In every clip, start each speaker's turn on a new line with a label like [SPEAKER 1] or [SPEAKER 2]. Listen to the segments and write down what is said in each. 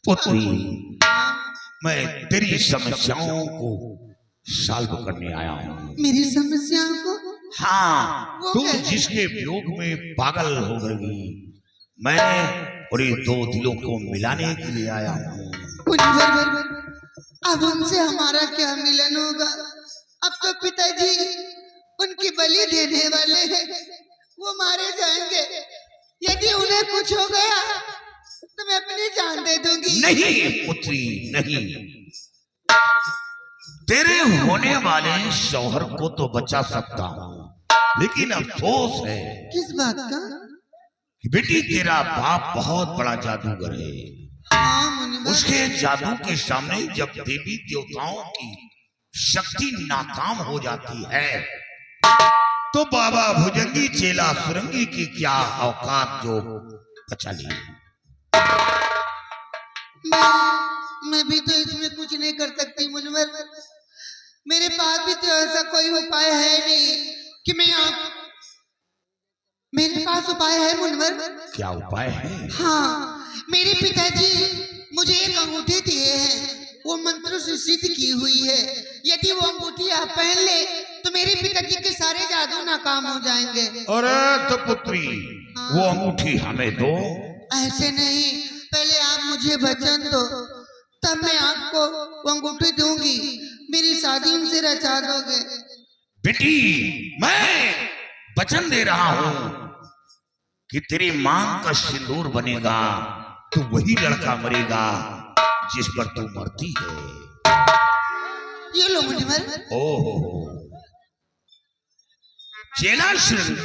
[SPEAKER 1] पुत्री, मैं तेरी समस्याओं को सॉल्व करने आया हूँ।
[SPEAKER 2] मेरी समस्याओं को?
[SPEAKER 1] हाँ, तू जिसके वियोग में पागल हो गई, मैं और ये दो दिलों को मिलाने के लिए आया हूँ।
[SPEAKER 2] अब उनसे हमारा क्या मिलन होगा? अब तो पिताजी उनकी बलि देने वाले हैं, वो मारे जाएंगे। यदि उन्हें कुछ हो गया तो मैं अपनी जान दे दूंगी।
[SPEAKER 1] नहीं पुत्री, नहीं। तेरे होने वाले शौहर को तो बचा सकता हूँ, लेकिन अफसोस है।
[SPEAKER 2] किस बात का?
[SPEAKER 1] बेटी, तेरा बाप बहुत बड़ा जादूगर है।
[SPEAKER 2] हाँ,
[SPEAKER 1] उसके जादू के सामने जब देवी देवताओं की शक्ति नाकाम हो जाती है, तो बाबा भुजंगी चेला सुरंगी की क्या औकात जो बचा ली।
[SPEAKER 2] मैं भी तो इसमें कुछ नहीं कर सकती मुनवर। मेरे पास भी तो ऐसा कोई उपाय है नहीं कि मैं आप मेरे पास उपाय है मुनवर।
[SPEAKER 1] क्या उपाय है?
[SPEAKER 2] हाँ, मेरे पिताजी मुझे एक अंगूठी दिए हैं, वो मंत्रों से सिद्ध की हुई है। यदि वो अंगूठी आप पहन ले तो मेरे पिताजी के सारे जादू नाकाम हो जाएंगे।
[SPEAKER 1] अरे तो पुत्री, वो अंगूठी हमें दो।
[SPEAKER 2] ऐसे नहीं, पहले आप मुझे वचन दो, तब मैं आपको वो अंगूठी दूंगी। मेरी शादी उनसे रचा दोगे?
[SPEAKER 1] बेटी, मैं वचन दे रहा हूँ कि तेरी मांग का सिंदूर बनेगा तो वही लड़का मरेगा जिस पर तू मरती है।
[SPEAKER 2] ये लो मुनिवर।
[SPEAKER 1] ओहो, चेला श्री,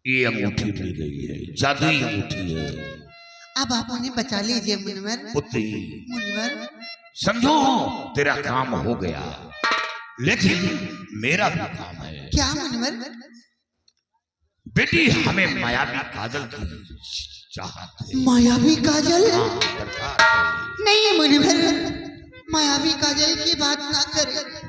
[SPEAKER 1] ये अंगूठी मिल गई है, जादुई अंगूठी है।
[SPEAKER 2] अब आप उन्हें बचा लीजिए मुनिवर।
[SPEAKER 1] पुत्री,
[SPEAKER 2] मुनिवर,
[SPEAKER 1] समझो तेरा काम हो गया, लेकिन मेरा भी काम है।
[SPEAKER 2] क्या मुनिवर?
[SPEAKER 1] बेटी, हमें मायावी काजल की चाहत है।
[SPEAKER 2] मायावी काजल?
[SPEAKER 1] हाँ, दरकार है।
[SPEAKER 2] नहीं मुनिवर, मायावी काजल की बात ना करें।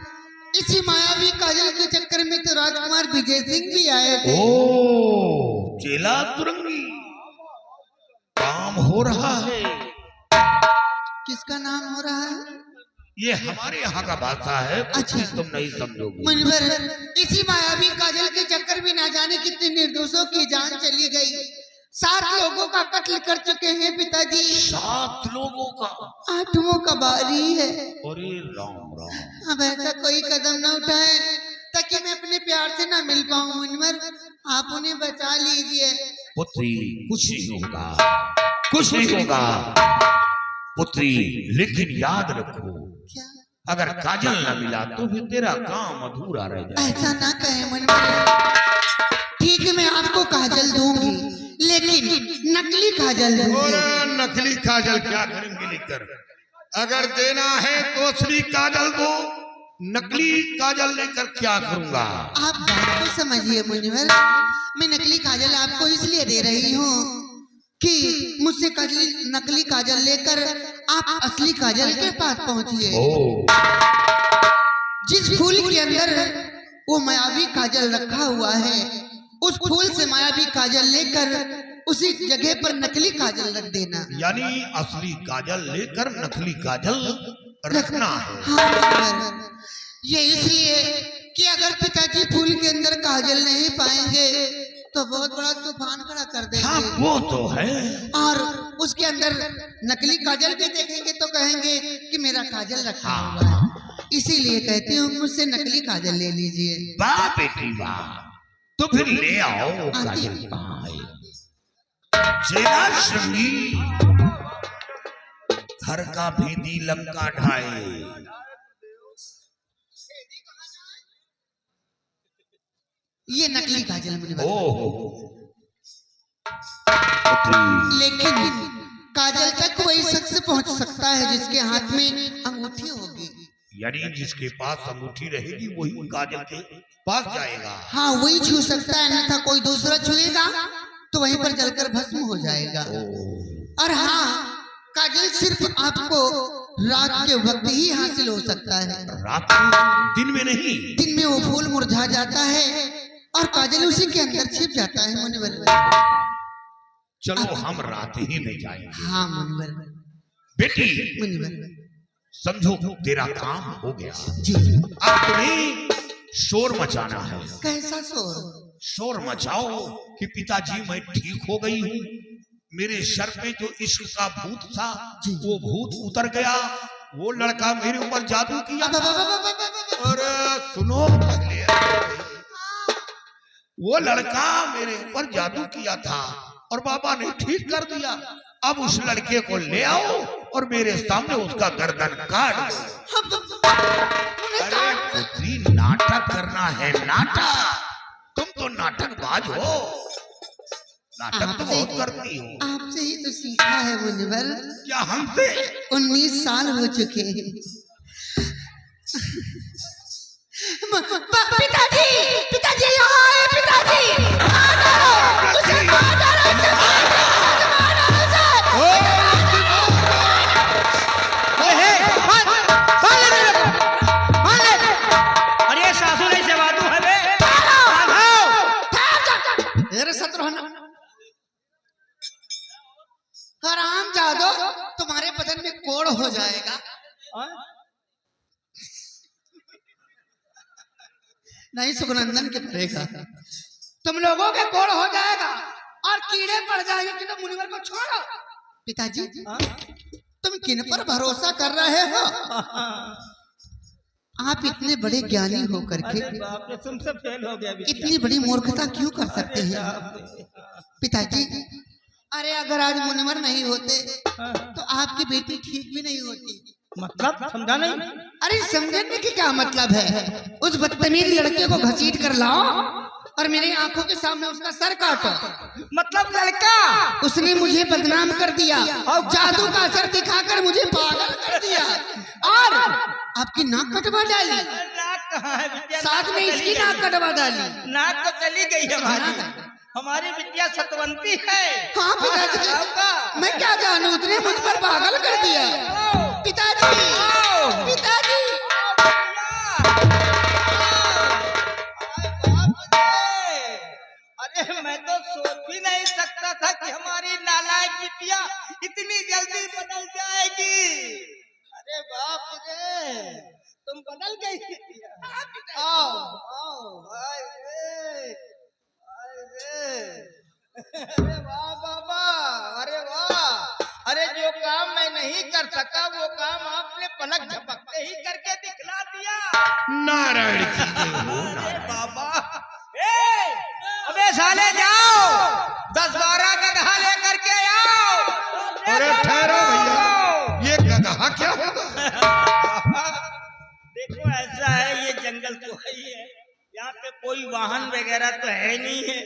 [SPEAKER 2] इसी मायावी काजल के चक्कर में तो राजकुमार विजय सिंह भी आए थे।
[SPEAKER 1] ओ, चेला तुरंगी, काम हो रहा है।
[SPEAKER 2] किसका नाम हो रहा है?
[SPEAKER 1] ये हमारे यहाँ का बादशाह है। अच्छा, तुम नहीं समझोगे।
[SPEAKER 2] मुनिवर, इसी मायावी काजल के चक्कर में ना जाने कितने निर्दोषों की जान चली गई। 7 लोगों का कत्ल कर चुके हैं पिताजी।
[SPEAKER 1] 7 लोगों का?
[SPEAKER 2] 8वां का बारी है।
[SPEAKER 1] अरे राम राम।
[SPEAKER 2] अब ऐसा कोई कदम ना उठाए ताकि मैं अपने प्यार से ना मिल पाऊं। मुनिवर, आप उन्हें बचा लीजिए।
[SPEAKER 1] पुत्री, कुछ नहीं होगा, कुछ नहीं होगा पुत्री, लेकिन याद रखो,
[SPEAKER 2] क्या?
[SPEAKER 1] अगर काजल न मिला तो फिर तेरा काम अधूरा रह जाएगा।
[SPEAKER 2] ऐसा ना कहे मुनिवर। ठीक है, मैं आपको काजल दूंगी, लेकिन नकली काजल दूंगी।
[SPEAKER 1] नकली काजल क्या करेंगे लेकर? अगर देना है तो असली काजल दो, नकली काजल लेकर क्या करूंगा?
[SPEAKER 2] आप बात को समझिए मुनिवर। मैं नकली काजल आपको इसलिए दे रही हूँ कि मुझसे नकली काजल लेकर आप असली काजल के पास पहुंचिए। जिस फूल के अंदर वो मायावी काजल रखा हुआ है, उस फूल से मायावी काजल लेकर उसी जगह पर नकली काजल रख देना।
[SPEAKER 1] यानी असली काजल लेकर नकली काजल रखना है।
[SPEAKER 2] हाँ, ये इसलिए कि अगर पिताजी फूल के अंदर काजल नहीं पाएंगे तो बहुत बड़ा तूफान खड़ा कर देंगे।
[SPEAKER 1] हाँ, वो तो है।
[SPEAKER 2] और उसके अंदर नकली काजल भी देखेंगे तो कहेंगे कि मेरा काजल रखा हुआ है। इसीलिए कहती हूँ मुझसे नकली काजल ले लीजिए।
[SPEAKER 1] वाह बेटी वाह, तो फिर ले आओ। काजल कहाँ है? चेला श्रृंगी, घर का भेदी लंका ढाए।
[SPEAKER 2] ये नकली काजल मुनिवर। लेकिन काजल तक वही शख्स पहुंच सकता है जिसके हाथ में अंगूठी होगी।
[SPEAKER 1] यानी जिसके पास अंगूठी रहेगी वही काजल के पास जाएगा।
[SPEAKER 2] हाँ, वही छू सकता है, अन्यथा कोई दूसरा छुएगा तो वहीं पर जलकर भस्म हो जाएगा। और हाँ, काजल सिर्फ आपको रात के वक्त ही हासिल हो सकता है।
[SPEAKER 1] रात, दिन में नहीं।
[SPEAKER 2] दिन में वो फूल मुरझा जाता है और काजल उसी के अंदर छिप जाता है मुनिवर।
[SPEAKER 1] चलो हम रात ही में जाएंगे।
[SPEAKER 2] हाँ मुनवर,
[SPEAKER 1] बेटी
[SPEAKER 2] मुनवर
[SPEAKER 1] समझो तेरा काम हो गया।
[SPEAKER 2] जी।
[SPEAKER 1] अब तुम्हें शोर मचाना है।
[SPEAKER 2] कैसा शोर?
[SPEAKER 1] शोर मचाओ कि पिताजी मैं ठीक हो गई हूँ, मेरे सर पे जो इश्क का भूत था वो भूत उतर गया, वो लड़का मेरे ऊपर जादू किया था। अरे सुनो पहले, वो लड़का मेरे ऊपर जादू किया था और बाबा ने ठीक कर दिया। अब उस लड़के को ले आओ और मेरे सामने उसका गर्दन काट दो। अरे पुत्री नाटक करना है, नाटक। तुम तो नाटकबाज हो, नाटक तो बहुत करती हो।
[SPEAKER 2] आपसे ही तो सीखा है मुनवर।
[SPEAKER 1] क्या हमसे?
[SPEAKER 2] 19 साल हो चुके हैं। पिताजी, पिताजी यहाँ आए, पिताजी।
[SPEAKER 3] अरे सासू नहीं से बातू है बे।
[SPEAKER 2] मेरे शत्रु हराम जादो, तुम्हारे बदन में कोड़ हो जाएगा। नहीं सुगनंदन के पड़ेगा, तुम लोगों के कोड़ हो जाएगा और कीड़े पड़ जाएंगे कि तुम मुनिवर को छोड़ो। पिताजी तुम किन पर भरोसा कर रहे हो? आप इतने बड़े ज्ञानी होकर के
[SPEAKER 3] तुमसे फेल हो गया।
[SPEAKER 2] इतनी बड़ी मूर्खता क्यों कर सकते हैं पिताजी? अरे अगर आज मुनिवर नहीं होते तो आपकी बेटी ठीक भी नहीं होती।
[SPEAKER 3] मतलब समझा नहीं?
[SPEAKER 2] अरे समझने की क्या मतलब है? उस बदतमीज लड़के को घसीट कर लाओ और मेरी आंखों के सामने उसका सर काटो।
[SPEAKER 3] मतलब लड़का
[SPEAKER 2] उसने मुझे बदनाम कर दिया और जादू का असर दिखाकर मुझे पागल कर दिया और आपकी नाक कटवा डाली।
[SPEAKER 3] नाक कहाँ है विद्या?
[SPEAKER 2] साथ में इसकी नाक कटवा डाली।
[SPEAKER 3] नाक तो चली गई हमारी। हमारी विद्या सतवंती है।
[SPEAKER 2] हाँ पिताजी, मैं क्या जानूं, उसने मुझ पर पागल कर दिया। पिताजी, पिताजी।
[SPEAKER 3] अरे मैं तो सोच भी नहीं सकता था कि हमारी नालायक बिटिया इतनी जल्दी बदल जाएगी। अरे बाप रे, तुम बदल गई। आओ आओ, हाय रे, हाय रे। अरे वाह बाबा, अरे वाह। अरे जो काम मैं नहीं कर सका वो काम आपने पलक झपकते ही करके दिखला दिया।
[SPEAKER 1] नारायण की जय हो।
[SPEAKER 3] अरे बाबा, अबे साले जाओ 10-12 गधा लेकर के आओ।
[SPEAKER 1] अरे ठहरो भैया, ये गधा क्या होगा?
[SPEAKER 3] देखो ऐसा है, ये जंगल तो है ही है, यहाँ पे कोई वाहन वगैरह तो है नहीं है,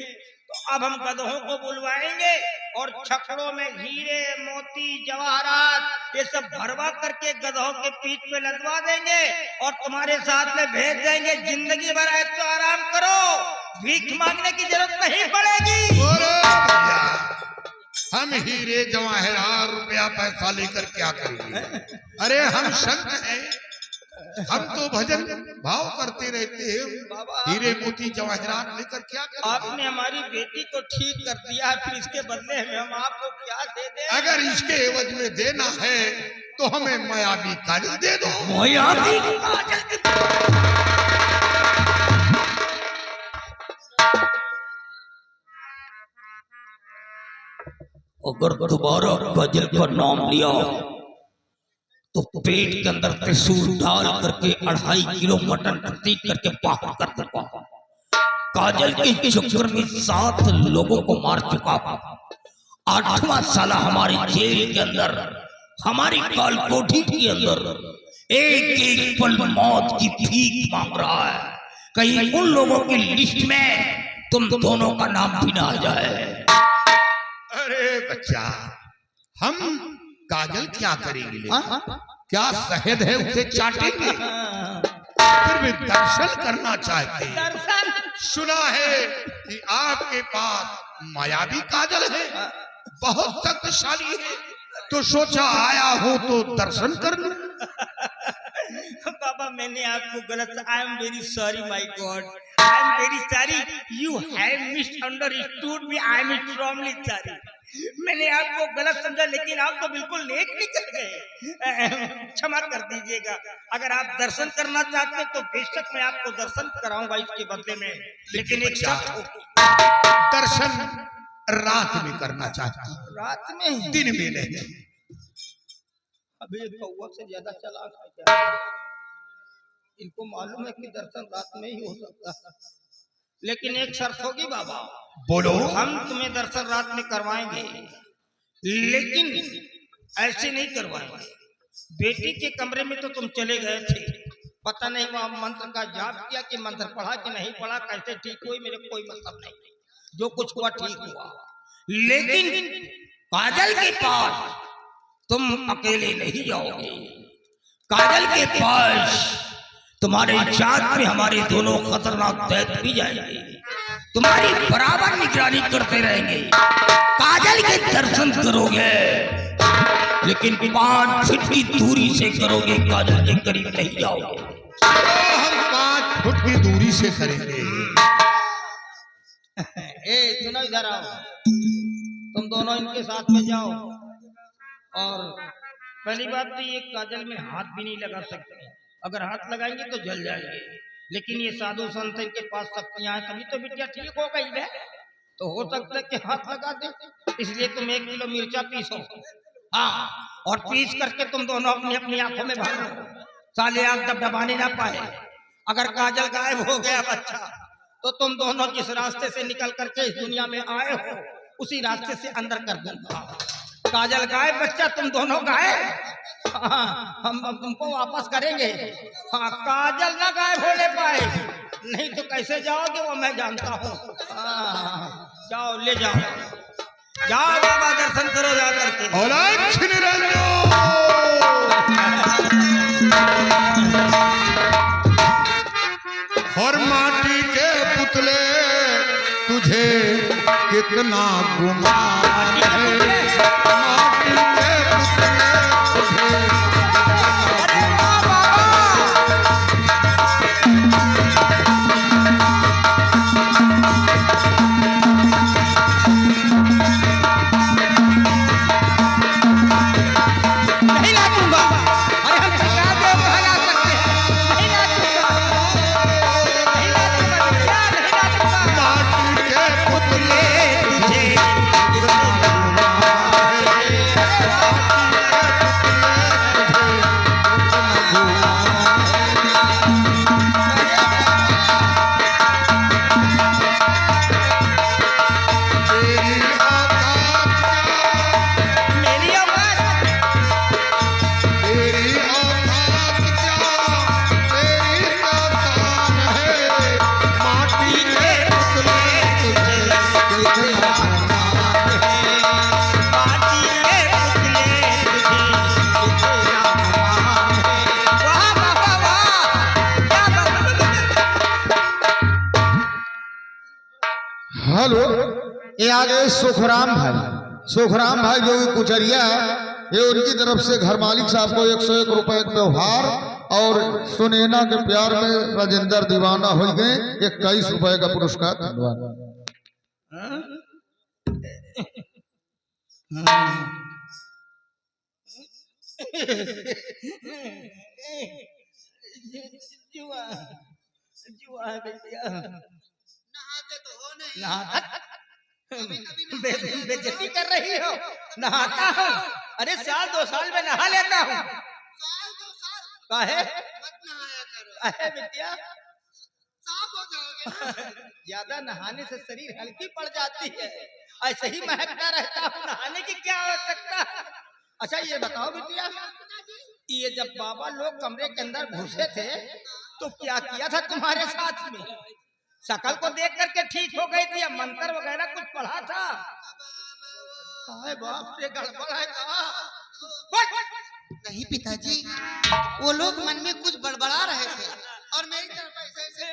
[SPEAKER 3] तो अब हम गधों को बुलवाएंगे और छकड़ों में हीरे मोती जवाहरात ये सब भरवा करके गधों के पीठ पे लदवा देंगे और तुम्हारे साथ में भेज देंगे। जिंदगी भर ऐसे तो आराम करो, भीख मांगने की जरूरत नहीं पड़ेगी।
[SPEAKER 1] अरे भैया, हम हीरे जवाहरात रुपया पैसा लेकर क्या करेंगे? अरे हम संत हैं, हम तो भजन भाव करते रहते हैं, हीरे मोती जवाहरात लेकर क्या करेंगे?
[SPEAKER 3] आपने हमारी बेटी को ठीक कर दिया है, फिर इसके बदले में हम आपको क्या दे दें?
[SPEAKER 1] अगर इसके एवज में देना है तो हमें मायावी काजल दे दो।
[SPEAKER 3] मायावी
[SPEAKER 4] अगर दोबारा काजल का नाम लिया तो पेट के अंदर त्रिशूल डाल करके 2.5 किलो मटन प्रतीक करके बाहर कर दूंगा। काजल के चक्कर में 7 लोगों को मार चुका हूं। 8वां साला हमारी जेल के अंदर, हमारी काल कोठी के अंदर एक एक पल मौत की भीख मांग रहा है। कहीं उन लोगों की लिस्ट में तुम दोनों का नाम भी ना आ जाए।
[SPEAKER 1] अरे बच्चा, हम काजल क्या करेंगे? क्या शहद है उसे चाटेंगे? फिर भी दर्शन करना चाहते हैं।
[SPEAKER 3] दर्शन
[SPEAKER 1] सुना है कि आपके पास मायावी काजल है, बहुत शक्तिशाली है, तो सोचा आया हो तो दर्शन कर लूं।
[SPEAKER 3] बाबा मैंने आपको गलत, I am very sorry my God, I am very sorry, you have misunderstood me, I am extremely sorry. मैंने आपको गलत समझा, लेकिन आप तो बिल्कुल नेक निकल गए। क्षमा कर दीजिएगा। अगर आप दर्शन करना चाहते हैं तो बेशक मैं आपको दर्शन कराऊंगा इसके बदले में, लेकिन एक शर्त होगी।
[SPEAKER 1] दर्शन रात में करना चाहता हूँ,
[SPEAKER 3] रात में,
[SPEAKER 1] दिन में नहीं।
[SPEAKER 3] अभी कौवा से ज्यादा चालाक है क्या? इनको मालूम है कि दर्शन रात में ही हो सकता है, लेकिन एक शर्त होगी बाबा।
[SPEAKER 1] बोलो।
[SPEAKER 3] हम तुम्हें दर्शन रात में करवाएंगे, लेकिन ऐसे नहीं करवाएंगे। बेटी के कमरे में तो तुम चले गए थे, पता नहीं वहां मंत्र का जाप किया कि मंत्र पढ़ा कि नहीं पढ़ा, कैसे ठीक हुई मेरे कोई मतलब नहीं, जो कुछ हुआ ठीक हुआ। लेकिन काजल के पास तुम अकेले नहीं जाओगे। काजल के पास तुम्हारे जात में हमारे दोनों खतरनाक दैत्य भी जाएंगे, तुम्हारी बराबर निगरानी करते रहेंगे। काजल के दर्शन करोगे, लेकिन 5 फीट की दूरी से करोगे, काजल के करीब नहीं जाओगे।
[SPEAKER 1] हम 5 फुट की दूरी से करेंगे।
[SPEAKER 3] ए सुनो, इधर आओ। तुम दोनों इनके साथ में जाओ, और पहली बात तो ये काजल में हाथ भी नहीं लगा सकते। अगर हाथ लगाएंगे तो जल जाएंगे, लेकिन ये साधु संत इनके पास शक्तियां हैं, तभी तो बिटिया ठीक हो गई है। तो हो सकता है कि हाथ लगा दे, इसलिए तुम 1 किलो मिर्चा पीसो। हाँ, और पीस करके तुम दोनों अपनी अपनी आंखों में भर लो, साले आंख दबदबाने ना पाए। अगर काजल गायब हो गया बच्चा, तो तुम दोनों जिस रास्ते से निकल करके इस दुनिया में आए हो, उसी रास्ते से अंदर कर दूंगा। काजल गायब, बच्चा तुम दोनों गायब। हाँ, हम तुमको वापस करेंगे। हाँ, काजल ना गायब होने पाए, नहीं तो कैसे जाओगे वो मैं जानता हूँ। हाँ, जाओ, ले जाओ, जाओ बाबा, दर्शन करो जा करके।
[SPEAKER 1] और माटी के पुतले तुझे कितना गुमान है।
[SPEAKER 5] हेलो, ये आ गए सुखराम भाई। सुखराम भाई जो कुचरिया, ये उनकी तरफ से घर मालिक साहब को 101 रुपए व्यवहार और सुनैना के प्यार में राजेंद्र दीवाना हो गए 21 रुपए का पुरस्कार। धन्यवाद।
[SPEAKER 2] नहाते तो हो नहीं।
[SPEAKER 3] बेइज्जती कर रही हो। नहाता हूँ, अरे 1-2 साल में नहा लेता हूँ।
[SPEAKER 2] साल 2 साल
[SPEAKER 3] काहे?
[SPEAKER 2] मत नहाया करो,
[SPEAKER 3] अरे बिटिया,
[SPEAKER 2] साफ हो जाओगे ना।
[SPEAKER 3] ज्यादा नहाने से शरीर हल्की पड़ जाती है, ऐसे ही महकता रहता हूँ, नहाने की क्या आवश्यकता है। अच्छा ये बताओ बिटिया, ये जब बाबा लोग कमरे के अंदर घुसे थे तो क्या किया था तुम्हारे साथ में? शकल को देख करके ठीक हो गई थी या मंत्र वगैरह कुछ पढ़ा था? हाय बाप रे, गड़बड़ है का?
[SPEAKER 2] नहीं पिताजी, वो लोग मन में कुछ बड़बड़ा रहे थे और मेरी तरफ ऐसे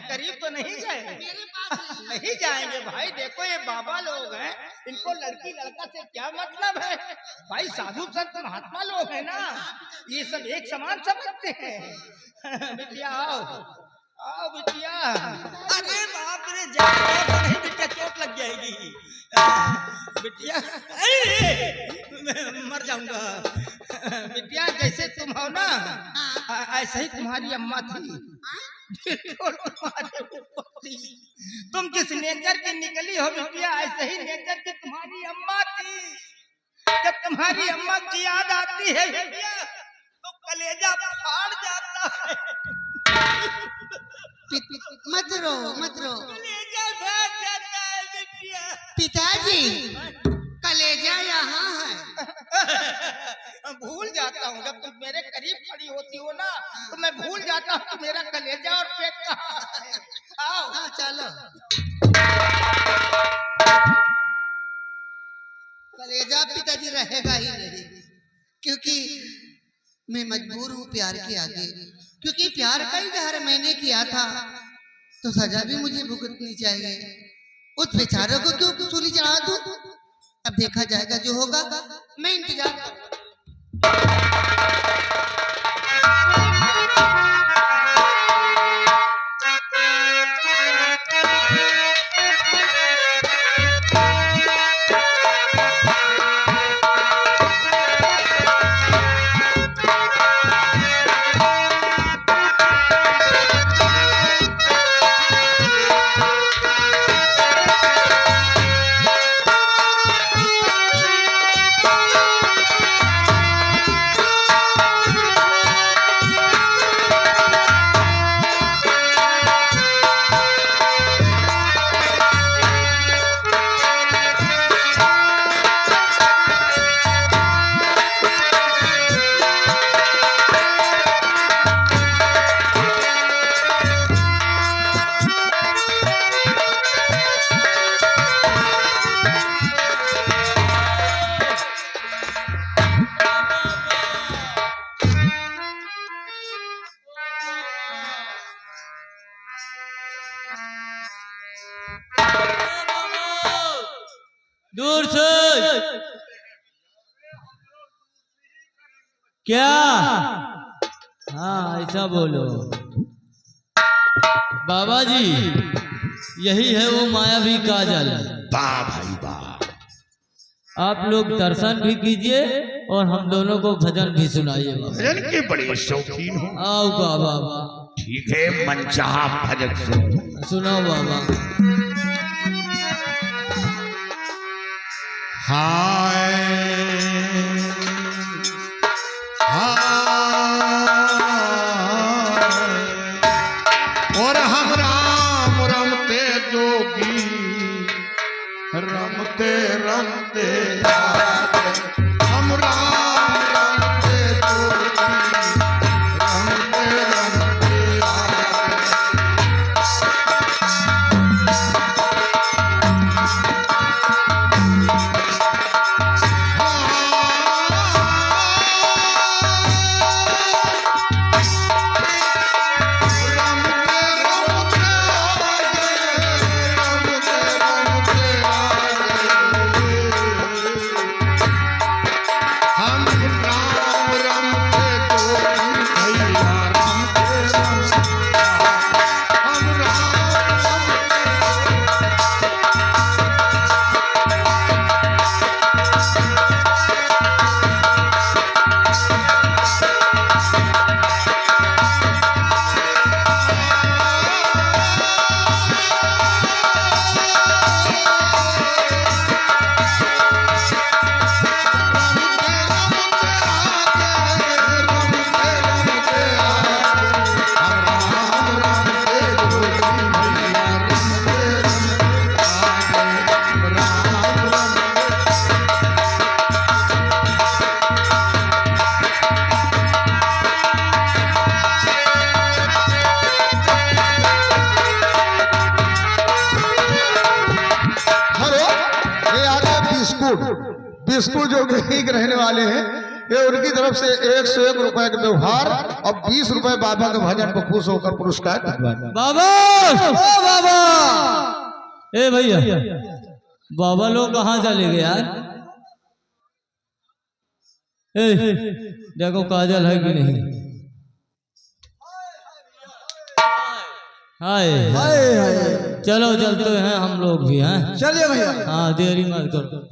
[SPEAKER 3] करीब तो नहीं गए?
[SPEAKER 2] मेरे पास
[SPEAKER 3] नहीं जाएंगे भाई। देखो ये बाबा लोग हैं, इनको लड़की लड़का से क्या मतलब है भाई? साधु संत महात्मा लोग हैं ना, ये सब एक समान समझते हैं। बिटिया आओ, आओ बिटिया। अरे बाप रे, जा नहीं बिटिया। बिटिया चोट लग जाएगी। बिटिया मैं मर जाऊंगा। बिटिया जैसे तुम हो ना ऐसे ही तुम्हारी अम्मा थी। बिल्कुल तुम्हारे ऊपर थी। तुम जिस नेचर की निकली हो बिटिया ऐसे ही नेचर की तुम्हारी अम्मा थी। जब तुम्हारी अम्मा की याद आती है बिटिया तो कलेजा फाड़ जाता है।
[SPEAKER 2] मत रो
[SPEAKER 3] कलेजा फाड़ जाता है बिटिया।
[SPEAKER 2] पिताजी, कलेजा यहाँ है।
[SPEAKER 3] भूल जाता हूँ जब तुम मेरे करीब खड़ी होती हो ना तो मैं भूल जाता हूँ कि मेरा कलेजा और पेट कहाँ है। आओ
[SPEAKER 2] हाँ चलो। कलेजा पिताजी रहेगा ही नहीं, क्योंकि मैं मजबूर हूँ प्यार के आगे। क्योंकि प्यार का इजहार मैंने किया था तो सजा भी मुझे भुगतनी चाहिए। उस बेचारे को क्यों सूली चढ़ा दूं? अब देखा जाएगा जो होगा। मैं इंतजार करूंगा।
[SPEAKER 6] दूर से क्या? हाँ ऐसा बोलो। बाबा जी यही है वो मायावी काजल।
[SPEAKER 1] वाह भाई वाह।
[SPEAKER 6] आप लोग दर्शन भी कीजिए और हम दोनों को भजन भी सुनाइए। बाबा
[SPEAKER 1] भजन के बड़े शौकीन हो।
[SPEAKER 6] आओ बाबा।
[SPEAKER 1] ठीक है मनचाहा भजन सुनो।
[SPEAKER 6] सुनाओ बाबा।
[SPEAKER 1] हाय और हम राम रमते जोगी रमते रमते हम राम रमते जोगी रमते रमते
[SPEAKER 5] बिस्कुट जो ग्राहक रहने वाले हैं ये उनकी तरफ से 101 रुपए का व्यवहार और 20 रुपए बाबा के भजन को खुश होकर पुरस्कार दिलवाएंगे।
[SPEAKER 6] बाबा ओ बाबा। ए भैया बाबा लोग कहाँ चले गए यार? ए देखो काजल है कि नहीं? हाय
[SPEAKER 7] हाय हाय
[SPEAKER 6] चलो चलते हैं हम लोग भी हैं।
[SPEAKER 7] चलिए भैया।
[SPEAKER 6] हाँ देरी मत करो।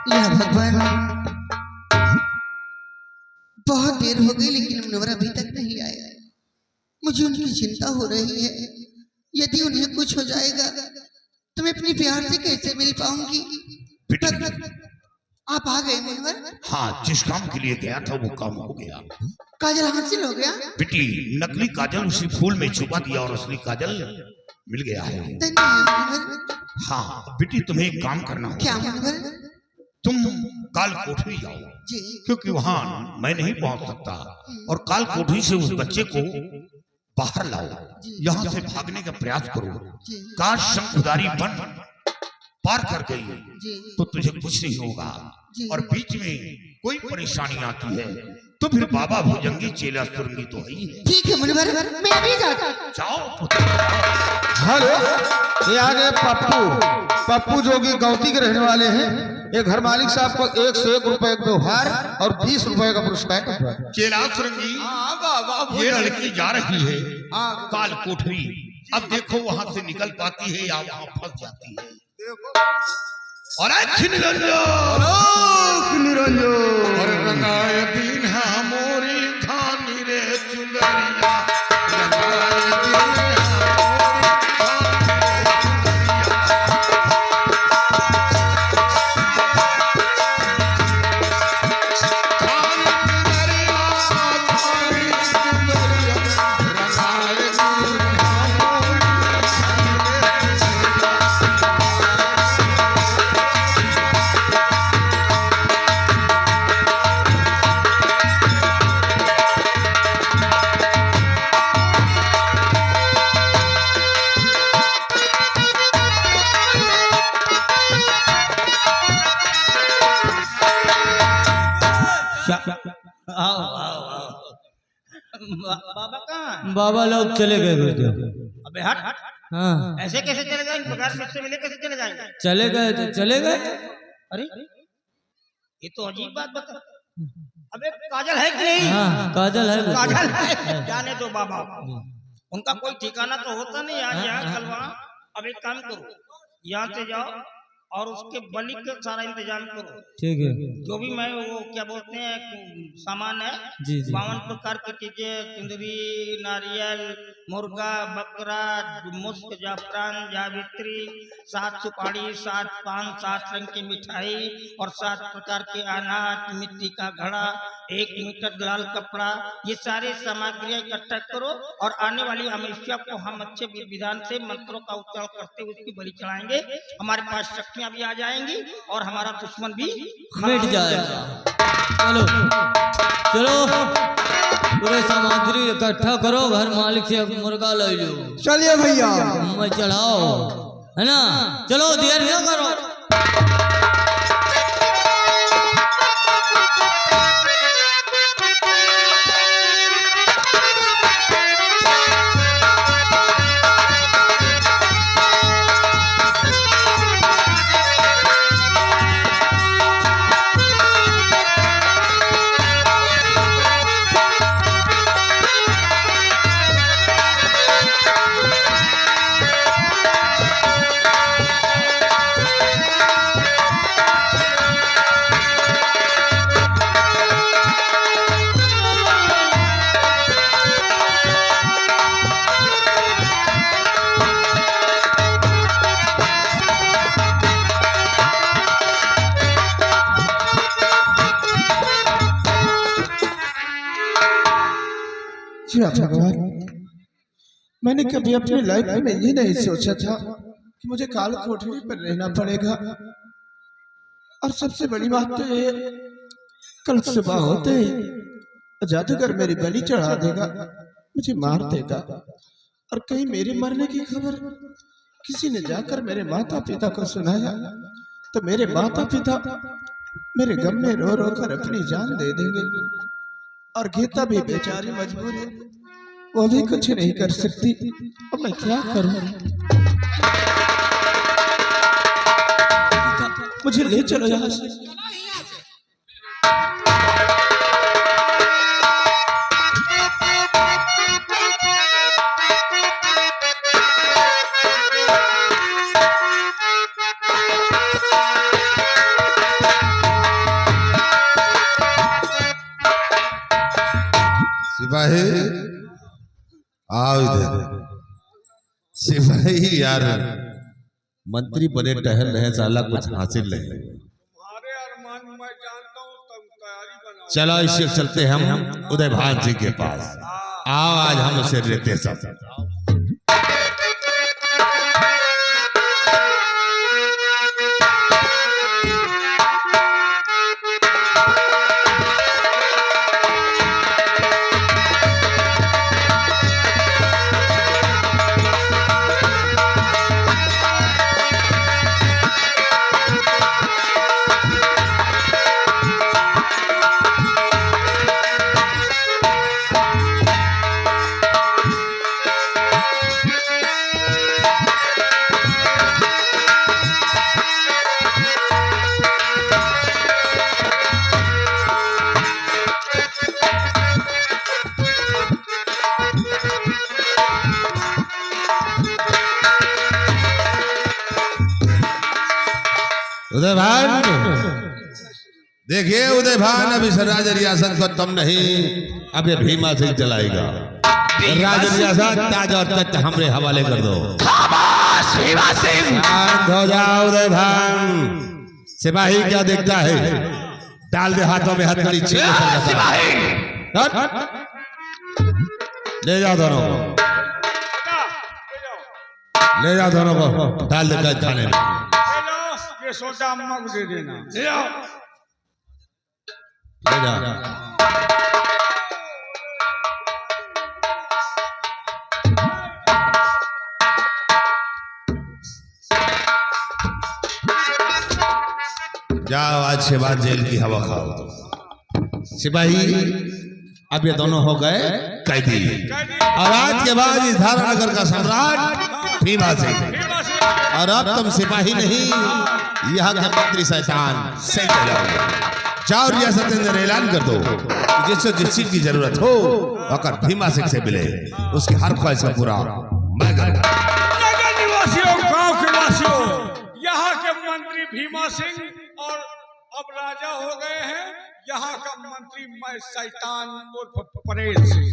[SPEAKER 2] या भगवान, बहुत देर हो गई लेकिन मुनव्वर अभी तक नहीं आया। मुझे उनकी चिंता हो रही है। यदि उन्हें कुछ हो जाएगा तो मैं अपने प्यार से कैसे मिल पाऊंगी। आप आ गए मुनव्वर?
[SPEAKER 1] हाँ, जिस काम के लिए गया था वो काम हो गया।
[SPEAKER 2] काजल हासिल हो गया?
[SPEAKER 1] बेटी, नकली काजल उसी फूल में छुपा दिया और असली काजल मिल गया है।
[SPEAKER 2] धन्यवाद मुनव्वर।
[SPEAKER 1] हाँ बेटी, तुम्हें एक काम करना होगा।
[SPEAKER 2] क्या मुनव्वर?
[SPEAKER 1] तुम काल कोठरी जाओ,
[SPEAKER 2] जी
[SPEAKER 1] क्योंकि वहां मैं नहीं पहुंच सकता, और काल कोठरी से उस बच्चे को बाहर लाओ। यहाँ से भागने का प्रयास करो।
[SPEAKER 2] जी
[SPEAKER 1] काश शंखुधारी बन पार कर गई
[SPEAKER 2] जी
[SPEAKER 1] तो तुझे कुछ नहीं होगा,
[SPEAKER 2] जी।
[SPEAKER 1] और बीच में कोई परेशानी आती है तो फिर बाबा भुजंगी चेला सुरंगी तो है ही है।
[SPEAKER 2] ठीक है मुनव्वर, मैं अभी जाता हूँ।
[SPEAKER 1] जाओ पुत्र, जाओ।
[SPEAKER 5] हेलो, ये आ गए पप्पू। पप्पू जो कि गौती के रहने वाले हैं। ये घर मालिक साहब को 101 रुपए का व्यवहार और 20 रुपए का पुरस्कार।
[SPEAKER 1] चेला सुरंगी,
[SPEAKER 3] हाँ बाबा
[SPEAKER 1] ये लड़की जा रही है
[SPEAKER 3] हाँ।
[SPEAKER 1] काल कोठरी। अब देखो वहां से निकल पाती है या वहां फंस जाती है। और निरंजन और रंगाए दीन है मोरी धानी रे चुंदरिया, रंगाए दीन है मोरी
[SPEAKER 3] आओ आओ आओ। बाबा कहाँ?
[SPEAKER 6] बाबा लोग चले गए गुरुदेव।
[SPEAKER 3] अबे हट हट।
[SPEAKER 6] हाँ
[SPEAKER 3] ऐसे कैसे चले जाएंगे? पगार मुझसे मिले कैसे चले जाएंगे?
[SPEAKER 6] चले गए तो चले गए।
[SPEAKER 3] अरे ये तो अजीब बात बता। अबे काजल है कि नहीं?
[SPEAKER 6] हाँ काजल है गुरुदेव।
[SPEAKER 3] काजल है, जाने दो बाबा। उनका कोई ठिकाना तो होता नहीं, आज यहाँ कल वहाँ। अब एक काम करो, यहाँ से जाओ और उसके बलि का सारा इंतजाम करो।
[SPEAKER 6] ठीक है
[SPEAKER 3] जो भी मैं वो क्या बोलते हैं सामान है,
[SPEAKER 6] जी जी
[SPEAKER 3] 52 प्रकार की चीजें, चुंदरी, नारियल, मुर्गा, बकरा, मुस्क, जाफरान, जावित्री, 7 सुपारी, 7 पान, 7 रंग की मिठाई और 7 प्रकार के अनाज, मिट्टी का घड़ा, 1 मीटर लाल कपड़ा, ये सारे सामग्रियां इकट्ठा करो और आने वाली अमावस्या को हम अच्छे विधान से मंत्रों का उच्चारण करते हुए उसकी बलि चढ़ाएंगे। हमारे पास शक्तियां भी आ जाएंगी और हमारा दुश्मन भी
[SPEAKER 6] मिट जाएगा। चलो चलो पूरे सामग्री इकट्ठा करो, घर मालिक से मुर्गा ले लो।
[SPEAKER 7] चलिए भैया।
[SPEAKER 6] मैं चढ़ाओ, है ना? चलो देर न करो।
[SPEAKER 7] भगवान मैंने कभी अपनी लाइफ में ये नहीं सोचा था कि मुझे काल कोठरी पर रहना पड़ेगा। और सबसे बड़ी बात तो ये, कल सुबह होते ही जादूगर मेरी बलि चढ़ा देगा, मुझे मार देगा। और कहीं मेरे मरने की खबर किसी ने जाकर मेरे माता पिता को सुनाया तो मेरे माता पिता मेरे गम में रो रो कर अपनी जान दे देंगे। और गीता भी बेचारी मजबूर है, वो भी कुछ नहीं कर सकती। अब मैं क्या करूं? मुझे ले चलो यहाँ से।
[SPEAKER 8] सिपाही आओ इधर। सिपाही यार, मंत्री बने टहल रहे, साला कुछ हासिल नहीं।
[SPEAKER 9] तुम्हारे अरमान मैं जानता हूँ, तुम तैयारी बनाओ।
[SPEAKER 8] चलो इससे चलते हम उदय भान जी के पास। आओ आज हम उसे लेते सब। उदय भान, देखिए उदय भान, अभी राज रियासत को तुम नहीं, अब ये भीमा से चलाएगा। राज रियासत ताज और तख्त हमरे हवाले कर दो। शांत हो जाओ उदय भान। सिपाही क्या देखता है? डाल दे हाथों में हथकड़ी, ले जाओ दोनों को, ले जाओ दोनों को, डाल दे कैद खाने में।
[SPEAKER 9] ये सोचा अम्मा को दे देना। ले आओ,
[SPEAKER 8] ले जा। जाओ आज के बाद जेल की हवा खाओ। तो सिपाही अब ये दोनों हो गए कैदी, और आज के बाद इस धारानगर का सम्राट भीमा सिंह। और अब तुम सिपाही नहीं, यहाँ के मंत्री शैतान से जाओगे। जाओ रियासत अंदर ऐलान कर दो, जिससे जिस चीज की जरूरत हो अगर भीमा सिंह से मिले, उसकी हर ख्वाहिश का पूरा मैं करूंगा।
[SPEAKER 9] नगर निवासियों, गांव के वासियों, यहाँ के मंत्री भीमा सिंह और अब राजा हो गए हैं यहाँ का मंत्री मैं शैतान उर्फ परेश सिंह।